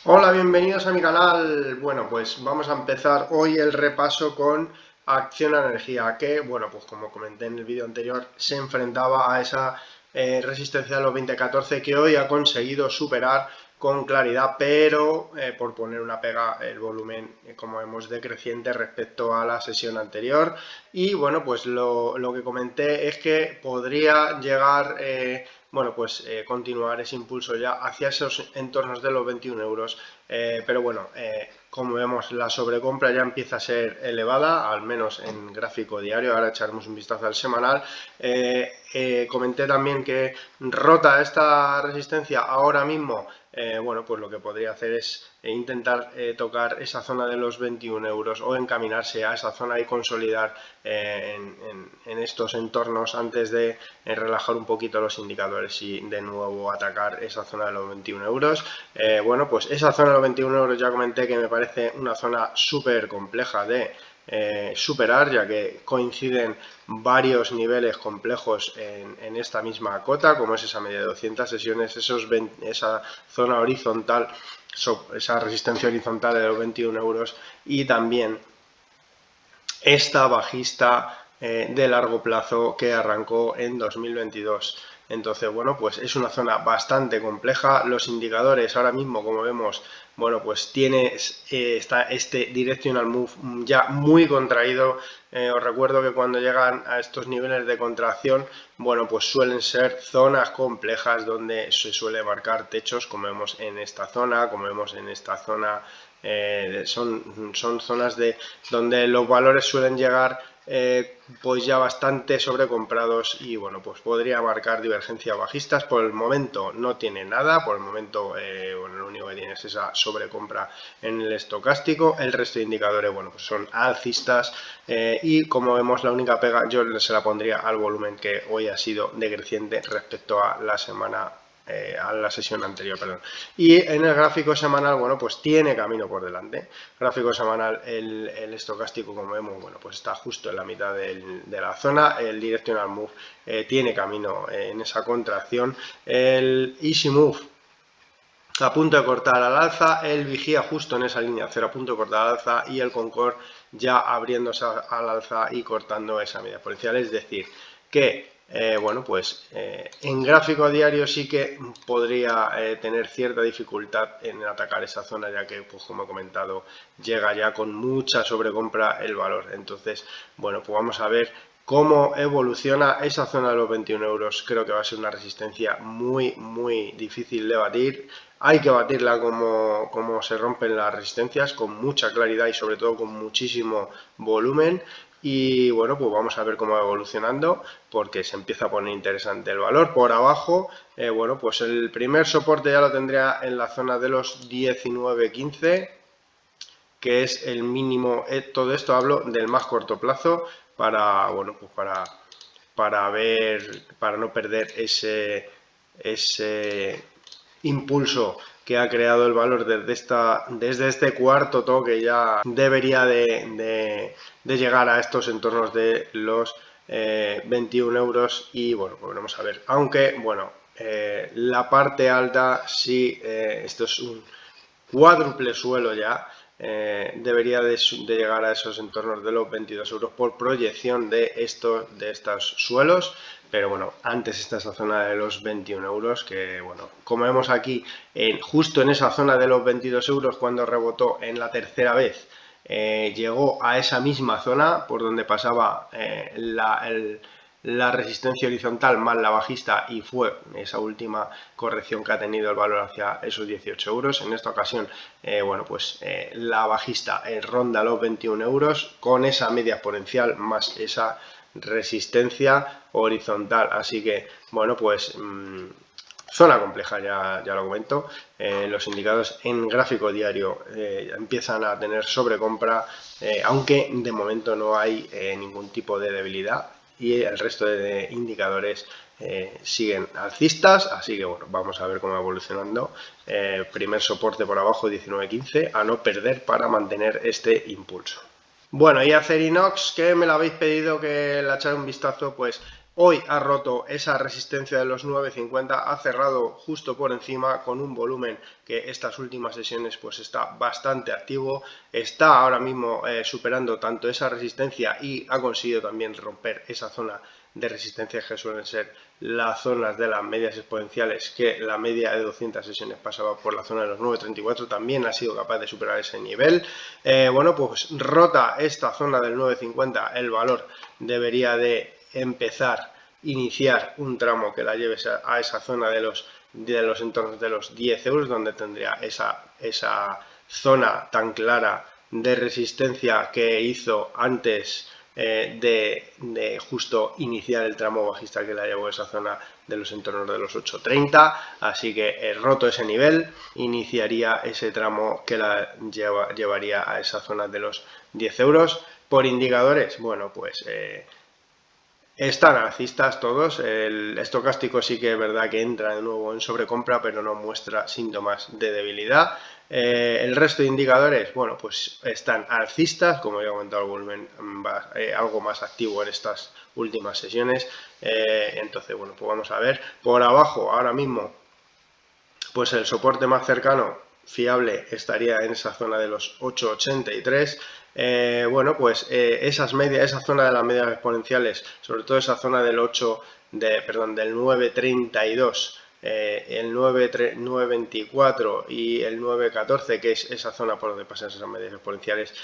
Hola, bienvenidos a mi canal. Bueno, pues vamos a empezar hoy el repaso con Acciona Energía, que, bueno, pues como comenté en el vídeo anterior, se enfrentaba a esa resistencia de los 20.14 que hoy ha conseguido superar con claridad, pero por poner una pega, el volumen, como vemos, decreciente respecto a la sesión anterior. Y bueno, pues lo que comenté es que podría llegar bueno, pues continuar ese impulso ya hacia esos entornos de los 21 euros. Pero bueno, como vemos, la sobrecompra ya empieza a ser elevada, al menos en gráfico diario. Ahora echaremos un vistazo al semanal. Comenté también que rota esta resistencia ahora mismo. Bueno, pues lo que podría hacer es intentar tocar esa zona de los 21 euros o encaminarse a esa zona y consolidar en estos entornos antes de relajar un poquito los indicadores y de nuevo atacar esa zona de los 21 euros. Bueno, pues esa zona de los 21 euros ya comenté que me parece una zona súper compleja de superar, ya que coinciden varios niveles complejos en esta misma cota, como es esa media de 200 sesiones, esa zona horizontal, esa resistencia horizontal de los 21 euros y también esta bajista de largo plazo que arrancó en 2022. Entonces, bueno, pues es una zona bastante compleja. Los indicadores ahora mismo, como vemos, bueno, pues está este directional move ya muy contraído. Os recuerdo que cuando llegan a estos niveles de contracción, bueno, pues suelen ser zonas complejas donde se suele marcar techos, como vemos en esta zona, como vemos en esta zona. Son zonas donde los valores suelen llegar pues ya bastante sobrecomprados y bueno, pues podría marcar divergencias bajistas. Por el momento no tiene nada, por el momento bueno, lo único que tiene es esa sobrecompra en el estocástico. El resto de indicadores, bueno, pues son alcistas y como vemos, la única pega yo se la pondría al volumen, que hoy ha sido decreciente respecto a la semana a la sesión anterior, perdón. Y en el gráfico semanal, bueno, pues tiene camino por delante. Gráfico semanal, el estocástico, como vemos, bueno, pues está justo en la mitad de la zona. El directional move tiene camino en esa contracción. El easy move a punto de cortar al alza, el vigía justo en esa línea 0 a punto de cortar al alza y el Concord ya abriéndose al alza y cortando esa media exponencial. Es decir, que bueno, pues en gráfico diario sí que podría tener cierta dificultad en atacar esa zona, ya que, pues como he comentado, llega ya con mucha sobrecompra el valor. Entonces, bueno, pues vamos a ver cómo evoluciona esa zona de los 21 euros. Creo que va a ser una resistencia muy difícil de batir. Hay que batirla como se rompen las resistencias, con mucha claridad y sobre todo con muchísimo volumen. Y bueno, pues vamos a ver cómo va evolucionando, porque se empieza a poner interesante el valor. Por abajo, bueno, pues el primer soporte ya lo tendría en la zona de los 19.15, que es el mínimo. Todo esto hablo del más corto plazo para, bueno, pues para ver, para no perder ese impulso que ha creado el valor desde este cuarto toque. Ya debería de llegar a estos entornos de los 21 euros y bueno, pues vamos a ver, aunque bueno, la parte alta sí, esto es un cuádruple suelo ya. Debería de llegar a esos entornos de los 22 euros por proyección de estos suelos, pero bueno, antes está esa zona de los 21 euros, que bueno, como vemos aquí, justo en esa zona de los 22 euros, cuando rebotó en la tercera vez, llegó a esa misma zona por donde pasaba la resistencia horizontal más la bajista, y fue esa última corrección que ha tenido el valor hacia esos 18 euros. En esta ocasión, bueno, pues la bajista ronda los 21 euros con esa media exponencial más esa resistencia horizontal. Así que, bueno, pues zona compleja, ya lo comento. Los indicadores en gráfico diario empiezan a tener sobrecompra, aunque de momento no hay ningún tipo de debilidad y el resto de indicadores siguen alcistas. Así que bueno, vamos a ver cómo va evolucionando. Primer soporte por abajo 19.15 a no perder para mantener este impulso. Bueno, y Acerinox, que me lo habéis pedido que le echara un vistazo, pues Hoy ha roto esa resistencia de los 9.50, ha cerrado justo por encima con un volumen que estas últimas sesiones pues está bastante activo, está ahora mismo superando tanto esa resistencia y ha conseguido también romper esa zona de resistencia que suelen ser las zonas de las medias exponenciales, que la media de 200 sesiones pasaba por la zona de los 9.34, también ha sido capaz de superar ese nivel. Bueno, pues rota esta zona del 9.50, el valor debería de iniciar un tramo que la lleve a esa zona de los entornos de los 10 euros, donde tendría esa zona tan clara de resistencia que hizo antes de justo iniciar el tramo bajista que la llevó a esa zona de los entornos de los 8.30, así que roto ese nivel, iniciaría ese tramo que la llevaría a esa zona de los 10 euros. Por indicadores, bueno, pues están alcistas todos. El estocástico sí que es verdad que entra de nuevo en sobrecompra, pero no muestra síntomas de debilidad. El resto de indicadores, bueno, pues están alcistas, como ya he comentado, el volumen va algo más activo en estas últimas sesiones. Entonces, bueno, pues vamos a ver. Por abajo, ahora mismo, pues el soporte más cercano, fiable, estaría en esa zona de los 8.83. Bueno, pues esa zona de las medias exponenciales, sobre todo esa zona del del 9.32, el 9.24 y el 9.14, que es esa zona por donde pasan esas medias exponenciales,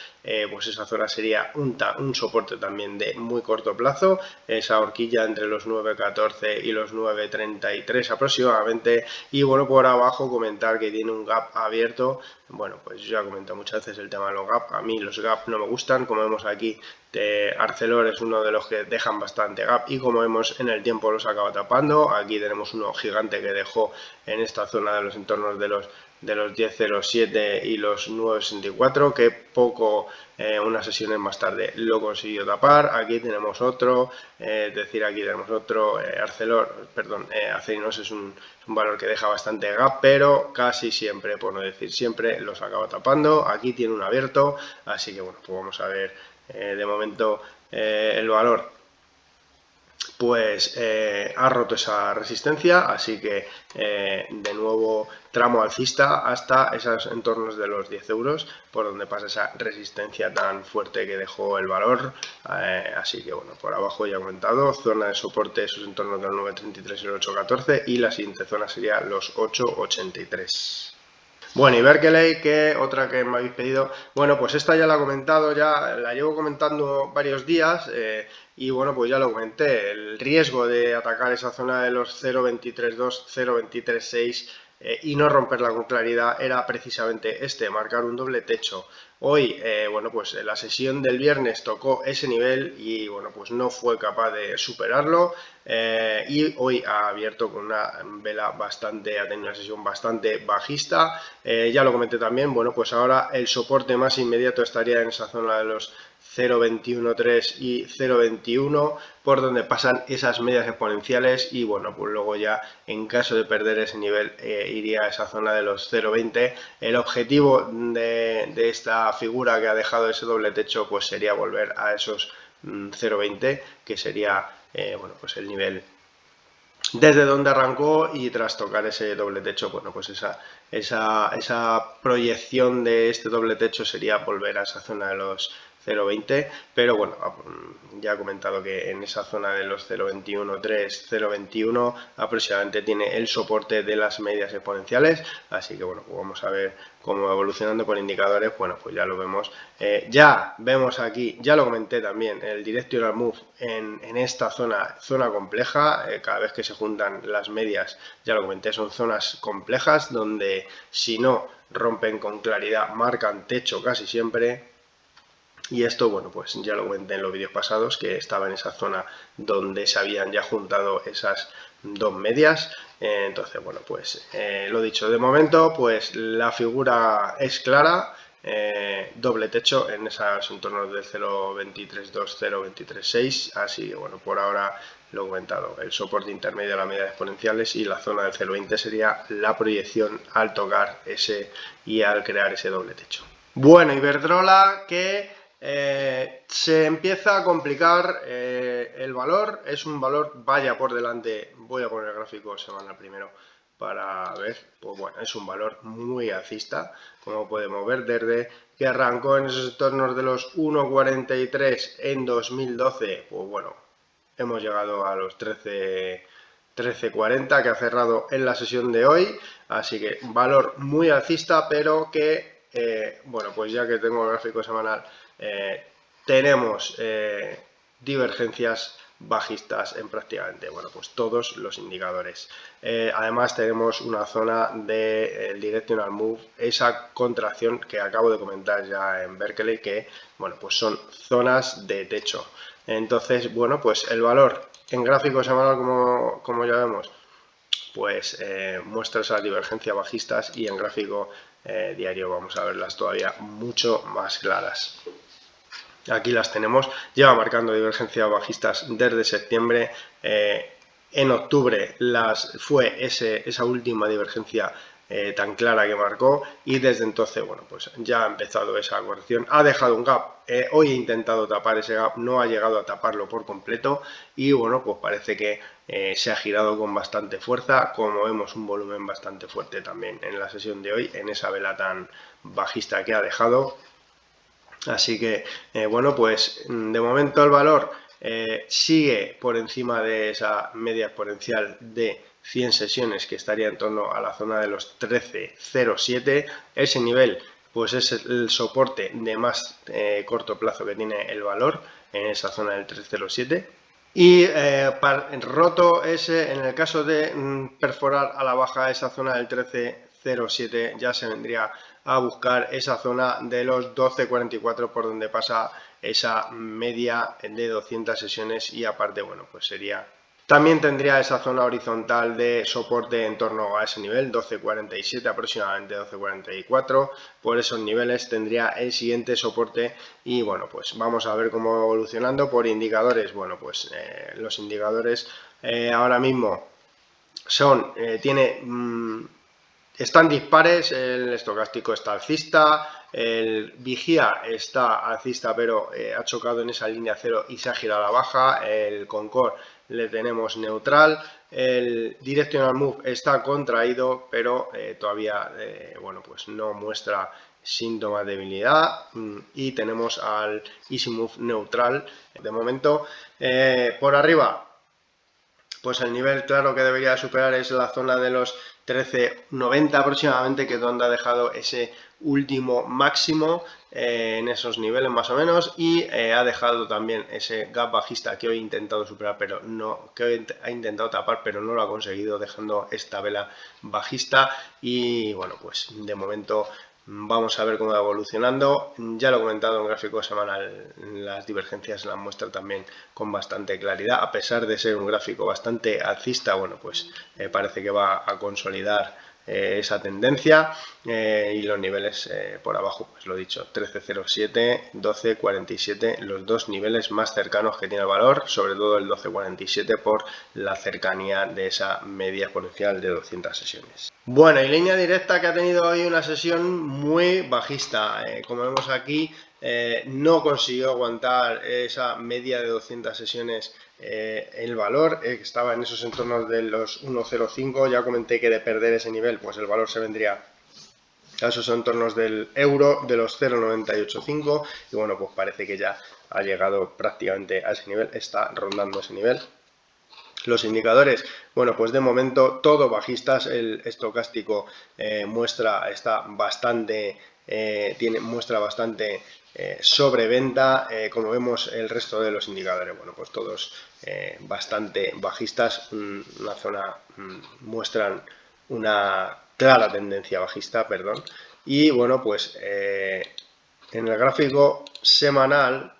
pues esa zona sería un soporte también de muy corto plazo, esa horquilla entre los 9.14 y los 9.33 aproximadamente. Y bueno, por abajo comentar que tiene un gap abierto. Bueno, pues yo ya he comentado muchas veces el tema de los gap. A mí los gap no me gustan, como vemos aquí. Arcelor es uno de los que dejan bastante gap y como vemos en el tiempo los acaba tapando. Aquí tenemos uno gigante que dejó en esta zona de los entornos de los 10.07 y los 9.64, que unas sesiones más tarde lo consiguió tapar. Aquí tenemos otro, es decir, aquí tenemos otro, Acerinox es un valor que deja bastante gap, pero casi siempre, por no decir siempre, los acaba tapando. Aquí tiene un abierto, así que bueno, pues vamos a ver de momento el valor pues ha roto esa resistencia, así que de nuevo tramo alcista hasta esos entornos de los 10 euros, por donde pasa esa resistencia tan fuerte que dejó el valor. Así que bueno, por abajo ya he comentado, zona de soporte esos entornos del 9.33 y el 8.14, y la siguiente zona sería los 8.83. Bueno, y Berkeley, que otra que me habéis pedido, bueno, pues esta ya la he comentado, ya la llevo comentando varios días, y bueno, pues ya lo comenté, el riesgo de atacar esa zona de los 0.23.2, 0.23.6 y no romperla con claridad era precisamente marcar un doble techo. Hoy, bueno, pues la sesión del viernes tocó ese nivel y bueno, pues no fue capaz de superarlo, y hoy ha abierto con una vela ha tenido una sesión bastante bajista. Ya lo comenté también, bueno, pues ahora el soporte más inmediato estaría en esa zona de los 0.21.3 y 0.21, por donde pasan esas medias exponenciales, y bueno, pues luego ya en caso de perder ese nivel iría a esa zona de los 0.20. El objetivo de esta figura que ha dejado ese doble techo pues sería volver a esos 0.20, que sería bueno, pues el nivel desde donde arrancó, y tras tocar ese doble techo, bueno, pues esa proyección de este doble techo sería volver a esa zona de los 0.20, pero bueno, ya he comentado que en esa zona de los 0.21.3, 0.21 aproximadamente tiene el soporte de las medias exponenciales, así que bueno, pues vamos a ver cómo evolucionando por indicadores. Bueno, pues ya lo vemos, ya vemos aquí, ya lo comenté también, el directional move en esta zona compleja. Cada vez que se juntan las medias, ya lo comenté, son zonas complejas donde si no rompen con claridad marcan techo casi siempre. Y esto, bueno, pues ya lo comenté en los vídeos pasados, que estaba en esa zona donde se habían ya juntado esas dos medias. Entonces, bueno, pues lo dicho, de momento, pues la figura es clara. Doble techo en esos entornos del 0.23.2, 0.23.6, así que bueno, por ahora lo he comentado, el soporte intermedio de las medias exponenciales, y la zona del 0.20 sería la proyección al tocar ese y al crear ese doble techo. Bueno, Iberdrola, que se empieza a complicar el valor, es un valor, vaya por delante, voy a poner el gráfico semanal primero para ver, pues bueno, es un valor muy alcista, como podemos ver, desde que arrancó en esos entornos de los 1,43 en 2012, pues bueno, hemos llegado a los 13,40 que ha cerrado en la sesión de hoy, así que valor muy alcista, pero que, bueno, pues ya que tengo el gráfico semanal, tenemos divergencias bajistas en prácticamente, bueno, pues todos los indicadores. Además tenemos una zona de directional move, esa contracción que acabo de comentar ya en Berkeley, que, bueno, pues son zonas de techo. Entonces, bueno, pues el valor en gráfico semanal, como ya vemos, pues muestra esas divergencias bajistas, y en gráfico diario vamos a verlas todavía mucho más claras. Aquí las tenemos, lleva marcando divergencias bajistas desde septiembre. En octubre fue esa última divergencia tan clara que marcó, y desde entonces, bueno, pues ya ha empezado esa corrección, ha dejado un gap, hoy he intentado tapar ese gap, no ha llegado a taparlo por completo, y bueno, pues parece que se ha girado con bastante fuerza, como vemos un volumen bastante fuerte también en la sesión de hoy, en esa vela tan bajista que ha dejado. Así que, bueno, pues de momento el valor sigue por encima de esa media exponencial de 100 sesiones, que estaría en torno a la zona de los 13,07. Ese nivel pues es el soporte de más corto plazo que tiene el valor, en esa zona del 13,07. Y roto ese, en el caso de perforar a la baja esa zona del 13,07, ya se vendría a buscar esa zona de los 12,44, por donde pasa esa media de 200 sesiones, y aparte, bueno, pues también tendría esa zona horizontal de soporte en torno a ese nivel, 12,47, aproximadamente 12,44. Por esos niveles tendría el siguiente soporte, y bueno, pues vamos a ver cómo va evolucionando por indicadores. Bueno, pues los indicadores ahora mismo están dispares. El estocástico está alcista, el vigía está alcista, pero ha chocado en esa línea cero y se ha girado a la baja. El Concord le tenemos neutral, el directional move está contraído, pero todavía bueno, pues no muestra síntomas de debilidad, y tenemos al easy move neutral de momento. Por arriba, pues el nivel claro que debería superar es la zona de los 13,90 aproximadamente, que es donde ha dejado ese último máximo, en esos niveles más o menos, y ha dejado también ese gap bajista que hoy ha intentado superar, pero no, que hoy ha intentado tapar, pero no lo ha conseguido, dejando esta vela bajista. Y bueno, pues de momento vamos a ver cómo va evolucionando. Ya lo he comentado en gráfico semanal, las divergencias las muestra también con bastante claridad, a pesar de ser un gráfico bastante alcista. Bueno, pues parece que va a consolidar esa tendencia, y los niveles por abajo, pues lo he dicho, 13,07, 12,47, los dos niveles más cercanos que tiene el valor, sobre todo el 12,47 por la cercanía de esa media exponencial de 200 sesiones. Bueno, y línea directa, que ha tenido hoy una sesión muy bajista, como vemos aquí, no consiguió aguantar esa media de 200 sesiones. El valor estaba en esos entornos de los 1,05. Ya comenté que de perder ese nivel, pues el valor se vendría a esos entornos del euro, de los 0,985, y bueno, pues parece que ya ha llegado prácticamente a ese nivel, está rondando ese nivel. Los indicadores, bueno, pues de momento todo bajistas. El estocástico muestra bastante sobreventa. Como vemos, el resto de los indicadores, bueno, pues todos bastante bajistas. Una zona, muestran una clara tendencia bajista, perdón. Y bueno, pues en el gráfico semanal,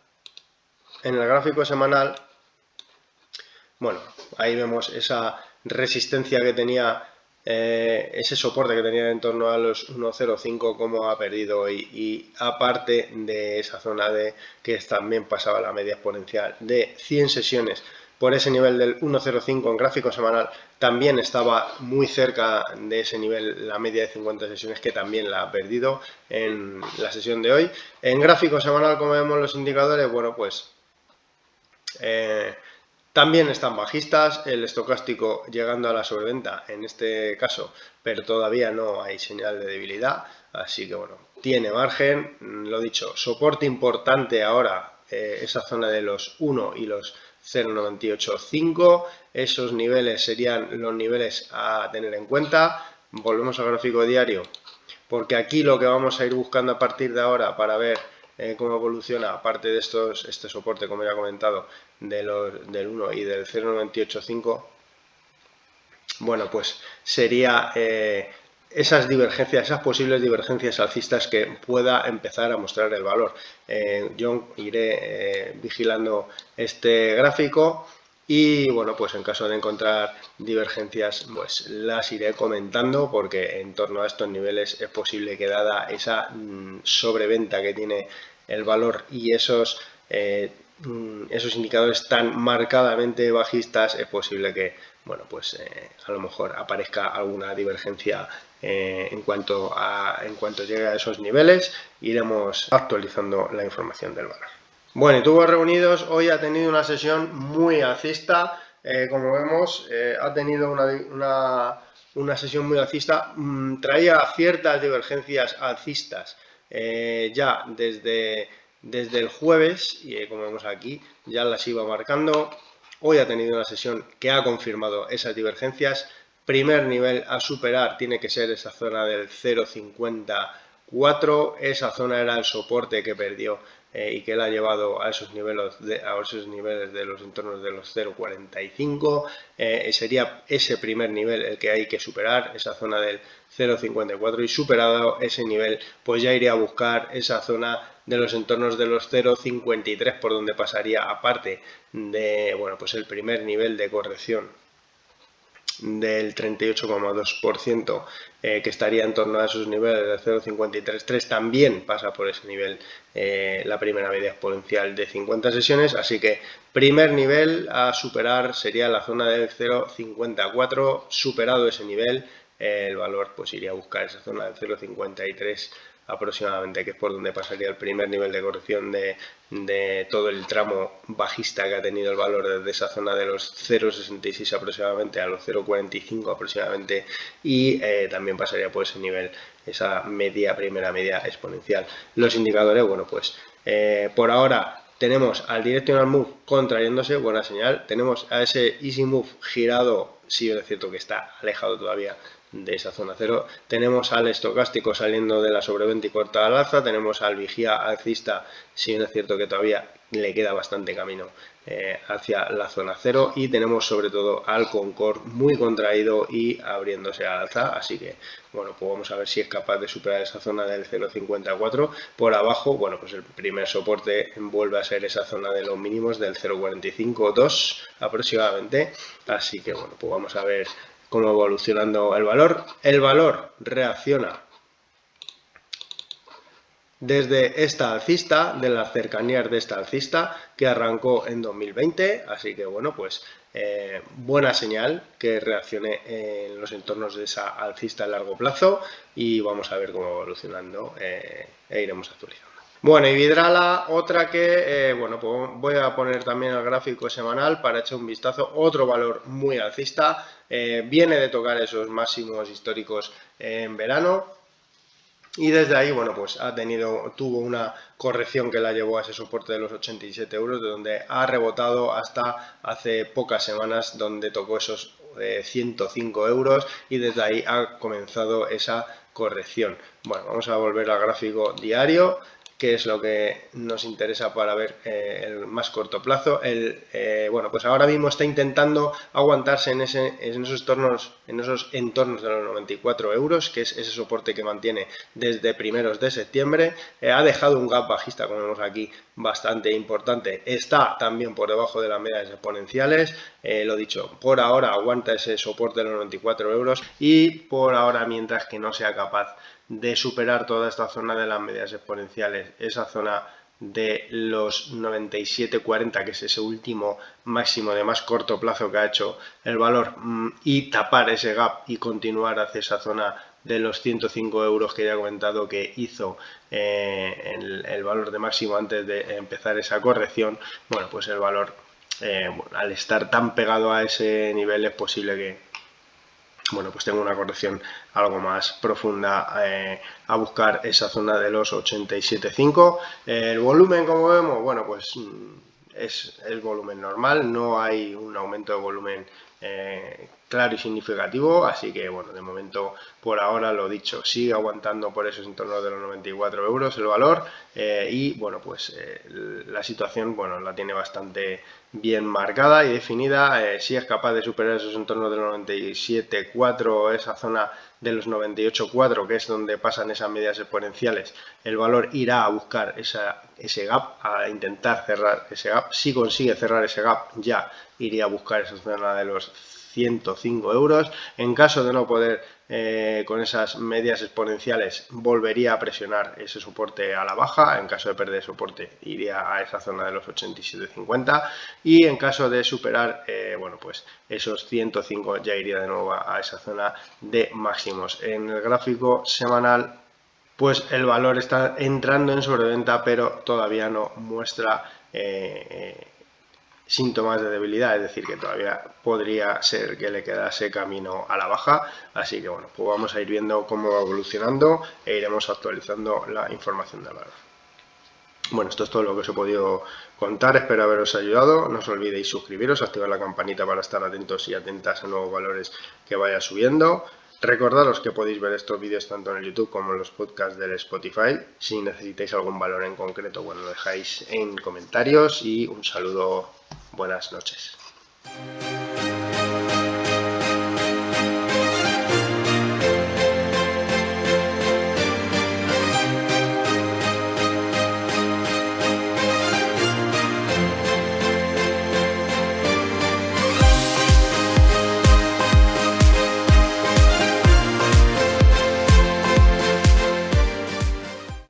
bueno, ahí vemos esa resistencia que tenía, ese soporte que tenía en torno a los 1,05, como ha perdido hoy, y aparte de esa zona de que también pasaba la media exponencial de 100 sesiones por ese nivel del 1.05 en gráfico semanal también estaba muy cerca de ese nivel, la media de 50 sesiones, que también la ha perdido en la sesión de hoy. En gráfico semanal, como vemos los indicadores, bueno, pues también están bajistas, el estocástico llegando a la sobreventa en este caso, pero todavía no hay señal de debilidad, así que bueno, tiene margen. Lo dicho, soporte importante ahora, esa zona de los 1 y los 0,985, esos niveles serían los niveles a tener en cuenta. Volvemos al gráfico diario, porque aquí lo que vamos a ir buscando a partir de ahora para ver cómo evoluciona, aparte de este soporte, como ya he comentado, del 1 y del 0,985, bueno, pues sería esas divergencias, esas posibles divergencias alcistas que pueda empezar a mostrar el valor. Yo iré vigilando este gráfico y bueno, pues en caso de encontrar divergencias, pues las iré comentando, porque en torno a estos niveles es posible que, dada esa sobreventa que tiene el valor y esos indicadores tan marcadamente bajistas, es posible que, bueno, pues a lo mejor aparezca alguna divergencia en cuanto llegue a esos niveles. Iremos actualizando la información del valor. Bueno, y Tubos Reunidos hoy ha tenido una sesión muy alcista. Como vemos, ha tenido una sesión muy alcista. Traía ciertas divergencias alcistas ya desde el jueves, y como vemos aquí, ya las iba marcando. Hoy ha tenido una sesión que ha confirmado esas divergencias. Primer nivel a superar tiene que ser esa zona del 0,54. Esa zona era el soporte que perdió y que la ha llevado a esos niveles de los entornos de los 0,45. Sería ese primer nivel el que hay que superar, esa zona del 0,54, y superado ese nivel, pues ya iría a buscar esa zona de los entornos de los 0,53, por donde pasaría, aparte de, bueno, pues el primer nivel de corrección del 38,2%, que estaría en torno a esos niveles del 0,53,3, también pasa por ese nivel la primera media exponencial de 50 sesiones, así que primer nivel a superar sería la zona del 0,54. Superado ese nivel, el valor pues iría a buscar esa zona del 0,53 aproximadamente, que es por donde pasaría el primer nivel de corrección de todo el tramo bajista que ha tenido el valor, desde esa zona de los 0,66 aproximadamente a los 0,45 aproximadamente, y también pasaría por ese nivel, esa primera media exponencial. Los indicadores, bueno, pues por ahora tenemos al Directional Move contrayéndose, buena señal. Tenemos a ese Easy Move girado, sí es cierto que está alejado todavía de esa zona cero. Tenemos al estocástico saliendo de la sobreventa y corta al alza. Tenemos al vigía alcista, sí es cierto que todavía le queda bastante camino hacia la zona cero, y tenemos sobre todo al Concord muy contraído y abriéndose al alza, así que bueno, pues vamos a ver si es capaz de superar esa zona del 0,54. Por abajo, bueno, pues el primer soporte vuelve a ser esa zona de los mínimos del 0,45,2 aproximadamente, así que bueno, pues vamos a ver cómo evolucionando el valor. El valor reacciona desde esta alcista, de las cercanías de esta alcista que arrancó en 2020, así que bueno, pues buena señal que reaccione en los entornos de esa alcista a largo plazo, y vamos a ver cómo evolucionando e iremos actualizando. Bueno, y Vidrala, otra que, bueno, pues voy a poner también el gráfico semanal para echar un vistazo. Otro valor muy alcista, viene de tocar esos máximos históricos en verano, y desde ahí, bueno, pues tuvo una corrección que la llevó a ese soporte de los 87 euros, de donde ha rebotado hasta hace pocas semanas, donde tocó esos 105 euros, y desde ahí ha comenzado esa corrección. Bueno, vamos a volver al gráfico diario, que es lo que nos interesa para ver el más corto plazo. Bueno, pues ahora mismo está intentando aguantarse en esos entornos de los 94 euros, que es ese soporte que mantiene desde primeros de septiembre. Ha dejado un gap bajista, como vemos aquí, bastante importante. Está también por debajo de las medias exponenciales. Lo dicho, por ahora aguanta ese soporte de los 94 euros, y por ahora, mientras que no sea capaz de superar toda esta zona de las medias exponenciales, esa zona de los 97,40, que es ese último máximo de más corto plazo que ha hecho el valor, y tapar ese gap y continuar hacia esa zona de los 105 euros que ya he comentado que hizo el valor de máximo antes de empezar esa corrección. Bueno, pues el valor, al estar tan pegado a ese nivel, es posible que pues tengo una corrección algo más profunda a buscar esa zona de los 87,5. El volumen, como vemos, bueno, pues es el volumen normal, no hay un aumento de volumen claro y significativo, así que bueno, de momento, por ahora, lo dicho, sigue aguantando por esos entornos de los 94 euros el valor, y bueno, pues la situación, bueno, la tiene bastante bien marcada y definida. Si es capaz de superar esos entornos de los 97,4, esa zona de los 98,4, que es donde pasan esas medias exponenciales, el valor irá a buscar ese gap, a intentar cerrar ese gap. Si consigue cerrar ese gap, ya iría a buscar esa zona de los 105 euros. En caso de no poder con esas medias exponenciales, volvería a presionar ese soporte a la baja. En caso de perder soporte, iría a esa zona de los 87,50, y en caso de superar bueno, pues esos 105, ya iría de nuevo a esa zona de máximos. En el gráfico semanal, pues el valor está entrando en sobreventa, pero todavía no muestra síntomas de debilidad, es decir, que todavía podría ser que le quedase camino a la baja. Así que bueno, pues vamos a ir viendo cómo va evolucionando e iremos actualizando la información del valor. Bueno, esto es todo lo que os he podido contar, espero haberos ayudado. No os olvidéis suscribiros, activar la campanita para estar atentos y atentas a nuevos valores que vaya subiendo. Recordaros que podéis ver estos vídeos tanto en el YouTube como en los podcasts del Spotify. Si necesitáis algún valor en concreto, bueno, lo dejáis en comentarios, y un saludo, buenas noches.